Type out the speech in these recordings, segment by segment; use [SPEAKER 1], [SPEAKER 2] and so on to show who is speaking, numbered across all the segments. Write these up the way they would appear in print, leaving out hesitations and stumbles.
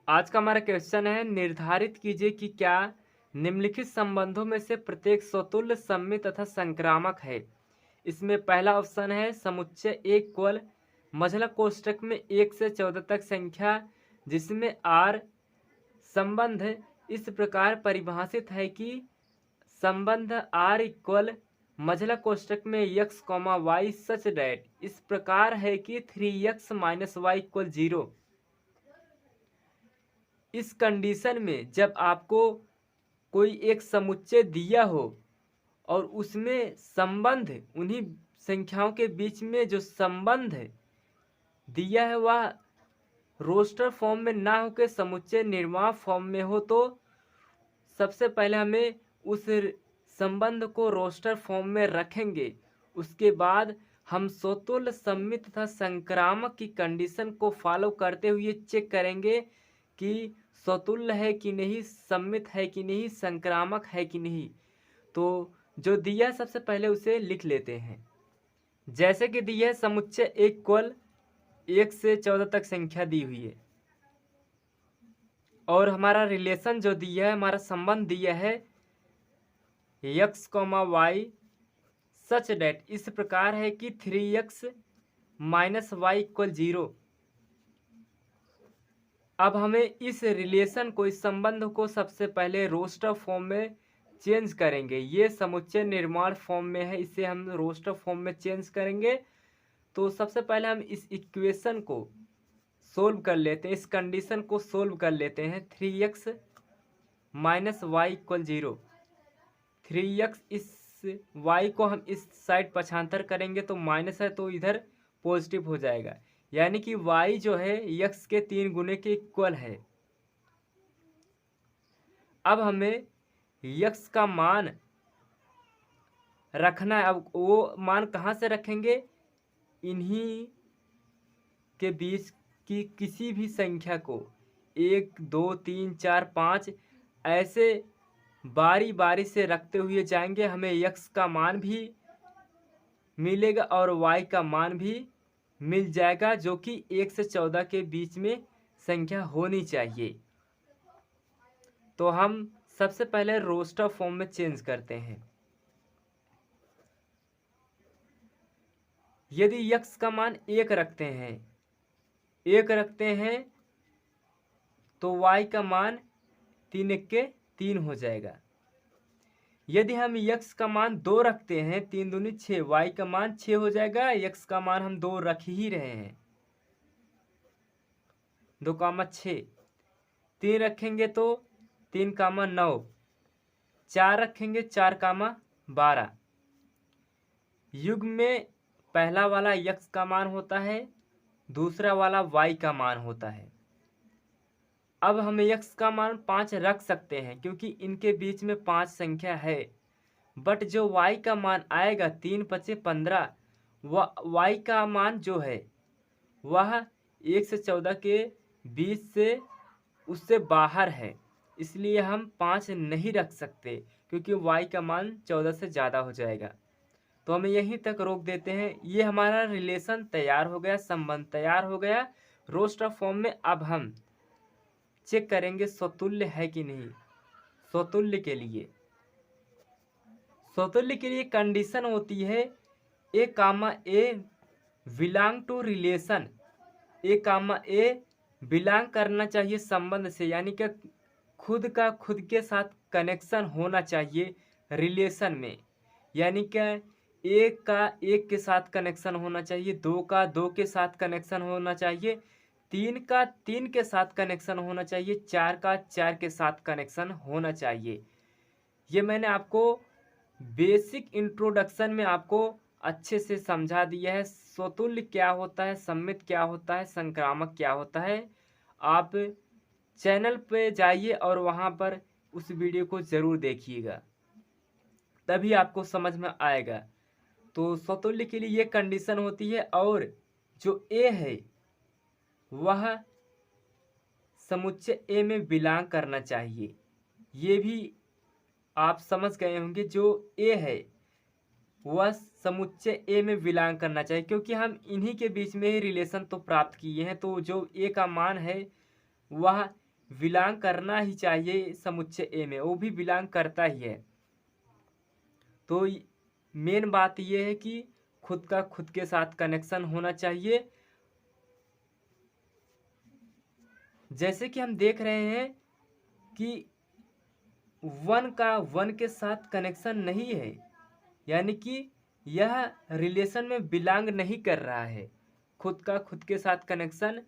[SPEAKER 1] आज का हमारा क्वेश्चन है, निर्धारित कीजिए कि क्या निम्नलिखित संबंधों में से प्रत्येक स्वतुल्य सममित तथा संक्रामक है। इसमें पहला ऑप्शन है समुच्चय एक कुल मझला कोष्टक में 1 से 14 तक संख्या जिसमें आर संबंध इस प्रकार परिभाषित है कि संबंध आर इक्वल मझला कोष्टक में x comma y such that इस प्रकार है कि 3x माइनस वाई इक्वल 0। इस कंडीशन में जब आपको कोई एक समुच्चय दिया हो और उसमें संबंध उन्हीं संख्याओं के बीच में जो संबंध दिया है वह रोस्टर फॉर्म में ना होकर समुच्चय निर्वाह फॉर्म में हो, तो सबसे पहले हमें उस संबंध को रोस्टर फॉर्म में रखेंगे। उसके बाद हम स्वतुल्य सममित तथा संक्रामक की कंडीशन को फॉलो करते हुए चेक करेंगे कि स्वतुल्य है कि नहीं, सममित है कि नहीं, संक्रामक है कि नहीं। तो जो दिया सबसे पहले उसे लिख लेते हैं। जैसे कि दिया है समुच्चय एक कुल 1 से 14 तक संख्या दी हुई है और हमारा रिलेशन जो दिया है, हमारा संबंध दिया है x कॉमा वाई सच डेट इस प्रकार है कि 3x माइनस वाई इक्वल 0। अब हमें इस रिलेशन को, इस संबंध को सबसे पहले रोस्टर फॉर्म में चेंज करेंगे। ये समुच्चय निर्माण फॉर्म में है, इसे हम रोस्टर फॉर्म में चेंज करेंगे। तो सबसे पहले हम इस इक्वेशन को सोल्व कर लेते हैं, इस कंडीशन को सोल्व कर लेते हैं। 3x minus Y equal 0। 3x इस y को हम इस साइड पक्षांतर करेंगे तो माइनस है तो इधर पॉजिटिव हो जाएगा, यानी कि y जो है x के 3 गुने के इक्वल है। अब हमें x का मान रखना है। अब वो मान कहाँ से रखेंगे? इन्हीं के बीच की किसी भी संख्या को 1 2 3 4 5 ऐसे बारी बारी से रखते हुए जाएंगे। हमें x का मान भी मिलेगा और y का मान भी मिल जाएगा, जो कि 1 से 14 के बीच में संख्या होनी चाहिए। तो हम सबसे पहले रोस्टर फॉर्म में चेंज करते हैं। यदि x का मान 1 रखते हैं तो y का मान 3 के 3 हो जाएगा। यदि हम x का मान 2 रखते हैं, 3 दूनी 6, y का मान 6 हो जाएगा। x का मान हम 2 रख ही रहे हैं, 2 कामा 6। 3 रखेंगे तो 3 कामा 9, 4 रखेंगे 4 कामा 12। युग्म में पहला वाला x का मान होता है, दूसरा वाला y का मान होता है। अब हम x का मान 5 रख सकते हैं क्योंकि इनके बीच में 5 संख्या है। बट जो y का मान आएगा 3 पचे 15, y का मान जो है वह 1 से 14 के बीच से उससे बाहर है, इसलिए हम 5 नहीं रख सकते क्योंकि y का मान 14 से ज़्यादा हो जाएगा। तो हमें यहीं तक रोक देते हैं। ये हमारा रिलेशन तैयार हो गया, संबंध तैयार हो गया रोस्टर फॉर्म में। अब हम चेक करेंगे स्वतुल्य है कि नहीं। स्वतुल्य के लिए कंडीशन होती है A comma A belong to relation. A comma A belong करना चाहिए संबंध से, यानी कि खुद का खुद के साथ कनेक्शन होना चाहिए रिलेशन में। यानी कि एक का एक के साथ कनेक्शन होना चाहिए, 2 का 2 के साथ कनेक्शन होना चाहिए, 3 का 3 के साथ कनेक्शन होना चाहिए, 4 का 4 के साथ कनेक्शन होना चाहिए। ये मैंने आपको बेसिक इंट्रोडक्शन में आपको अच्छे से समझा दिया है। स्वतुल्य क्या होता है, सममित क्या होता है, संक्रामक क्या होता है। आप चैनल पे जाइए और वहाँ पर उस वीडियो को ज़रूर देखिएगा, तभी आपको समझ में आएगा। तो स्वतुल्य के लिए ये कंडीशन होती है। और जो ए है वह समुच्चय ए में बिलोंग करना चाहिए, ये भी आप समझ गए होंगे। जो ए है वह समुच्चय ए में बिलोंग करना चाहिए, क्योंकि हम इन्हीं के बीच में ही रिलेशन तो प्राप्त किए हैं। तो जो ए का मान है वह बिलोंग करना ही चाहिए समुच्चय ए में, वो भी बिलोंग करता ही है। तो मेन बात ये है कि खुद का खुद के साथ कनेक्शन होना चाहिए। जैसे कि हम देख रहे हैं कि वन का वन के साथ कनेक्शन नहीं है, यानी कि यह रिलेशन में बिलोंग नहीं कर रहा है, खुद का खुद के साथ कनेक्शन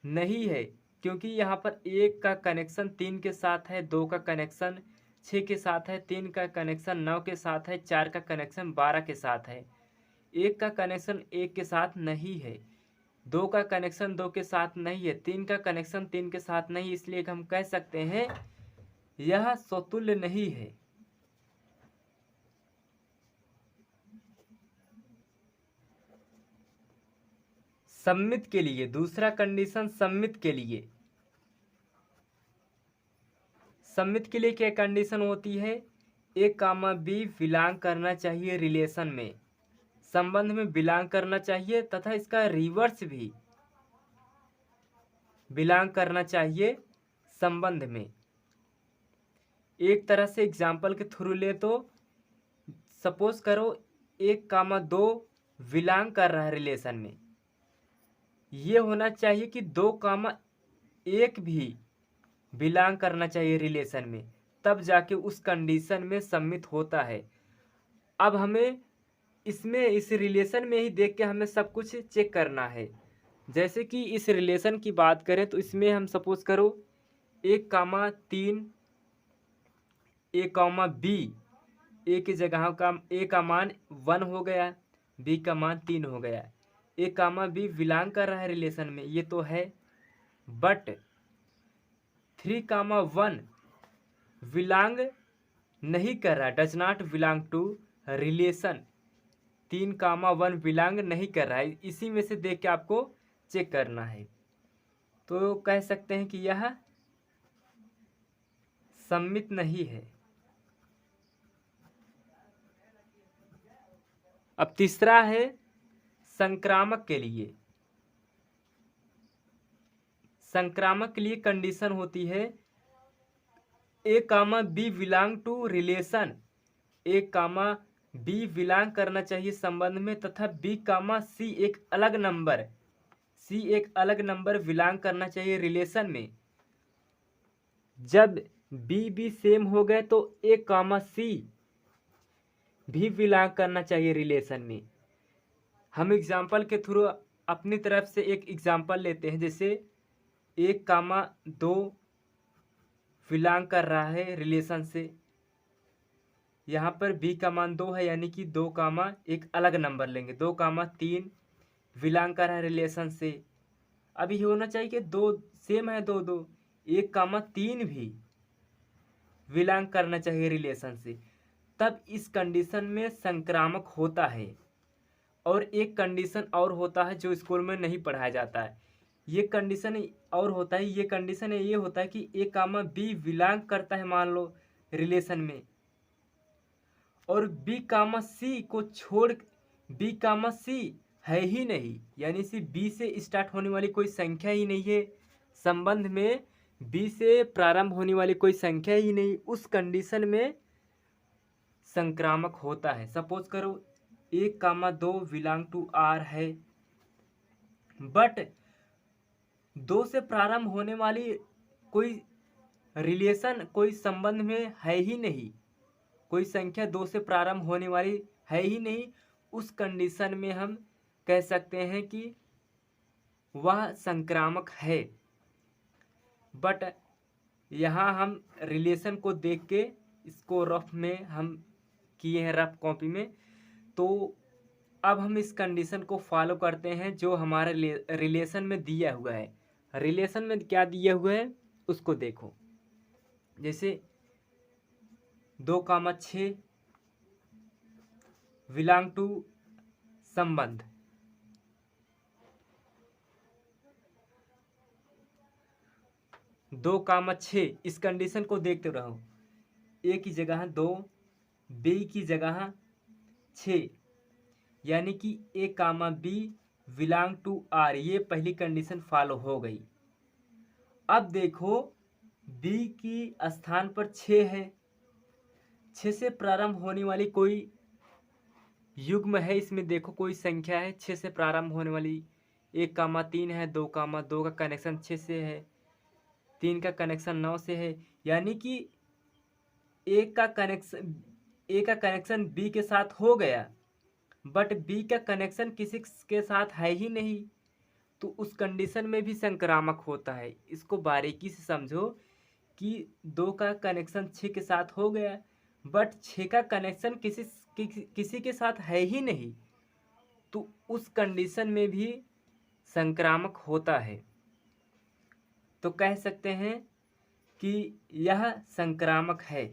[SPEAKER 1] नहीं है, क्योंकि यहाँ पर एक का कनेक्शन 3 के साथ है, 2 का कनेक्शन 6 के साथ है, 3 का कनेक्शन 9 के साथ है, 4 का कनेक्शन 12 के साथ है, एक का कनेक्शन 1 के साथ नहीं है, 2 का कनेक्शन 2 के साथ नहीं है, 3 का कनेक्शन 3 के साथ नहीं, इसलिए हम कह सकते हैं यह स्वतुल्य नहीं है। सम्मित के लिए दूसरा कंडीशन, सम्मित के लिए क्या कंडीशन होती है, ए कामा बी बिलोंग करना चाहिए रिलेशन में, संबंध में बिलोंग करना चाहिए, तथा इसका रिवर्स भी बिलोंग करना चाहिए संबंध में। एक तरह से एग्जाम्पल के थ्रू ले तो सपोज करो 1,2 बिलोंग कर रहा है रिलेशन में, ये होना चाहिए कि 2,1 भी बिलोंग करना चाहिए रिलेशन में, तब जाके उस कंडीशन में सम्मित होता है। अब हमें इसमें इस रिलेशन में ही देख के हमें सब कुछ चेक करना है। जैसे कि इस रिलेशन की बात करें तो इसमें हम सपोज करो 1,3 A, B, ए की जगह का ए का मान 1 हो गया, बी का मान 3 हो गया, A, B बिलोंग कर रहा है रिलेशन में, ये तो है, बट 3,1 बिलोंग नहीं कर रहा, does not belong to relation, 3,1 belong नहीं कर रहा है, इसी में से देख के आपको चेक करना है। तो कह सकते हैं कि यह सम्मित नहीं है। अब तीसरा है संक्रामक के लिए। संक्रामक के लिए कंडीशन होती है A, B belong to relation, A, B belong करना चाहिए संबंध में, तथा B, C एक अलग नंबर बिलोंग करना चाहिए रिलेशन में। जब B सेम हो गए तो A, C भी बिलोंग करना चाहिए रिलेशन में। हम एग्जाम्पल के थ्रू अपनी तरफ से एक एग्जाम्पल लेते हैं, जैसे 1,2 बिलोंग कर रहा है रिलेशन से, यहाँ पर B का मान 2 है, यानी कि 2, एक अलग नंबर लेंगे, 2,3 बिलोंग कर रहा है रिलेशन से। अब ये होना चाहिए कि 2 सेम है, 2 1,3 भी बिलोंग करना चाहिए रिलेशन से, तब इस कंडीशन में संक्रामक होता है। और एक कंडीशन और होता है जो स्कूल में नहीं पढ़ाया जाता है, ये कंडीशन और होता है, ये कंडीशन ये होता है कि A, B बिलोंग करता है मान लो रिलेशन में, और B, C को छोड़ B, C है ही नहीं, यानी कि B से स्टार्ट होने वाली कोई संख्या ही नहीं है संबंध में, B से प्रारंभ होने वाली कोई संख्या ही नहीं, उस कंडीशन में संक्रामक होता है। सपोज करो 1,2 बिलोंग टू R है, बट 2 से प्रारंभ होने वाली कोई रिलेशन, कोई संबंध में है ही नहीं, कोई संख्या 2 से प्रारंभ होने वाली है ही नहीं, उस कंडीशन में हम कह सकते हैं कि वह संक्रामक है। बट यहाँ हम रिलेशन को देख के इसको रफ में हम किए हैं, रफ कॉपी में, तो अब हम इस कंडीशन को फॉलो करते हैं जो हमारे रिलेशन में दिया हुआ है। रिलेशन में क्या दिया हुआ है उसको देखो, जैसे 2,6 बिलोंग टू संबंध, दो कामा 6, इस कंडीशन को देखते रहो, A की जगह 2, B की जगह 6, यानी कि A, B belong to R, ये पहली कंडीशन फॉलो हो गई। अब देखो बी की स्थान पर 6 है, 6 से प्रारंभ होने वाली कोई युग्म है, इसमें देखो कोई संख्या है 6 से प्रारंभ होने वाली, 1,3 है, 2,2 का कनेक्शन 6 से है, 3 का कनेक्शन 9 से है, यानी कि ए का कनेक्शन बी के साथ हो गया, बट बी का कनेक्शन किसी के साथ है ही नहीं, तो उस कंडीशन में भी संक्रामक होता है। इसको बारीकी से समझो कि 2 का कनेक्शन 6 के साथ हो गया, बट 6 का कनेक्शन किसी के साथ है ही नहीं, तो उस कंडीशन में भी संक्रामक होता है। तो कह सकते हैं कि यह संक्रामक है।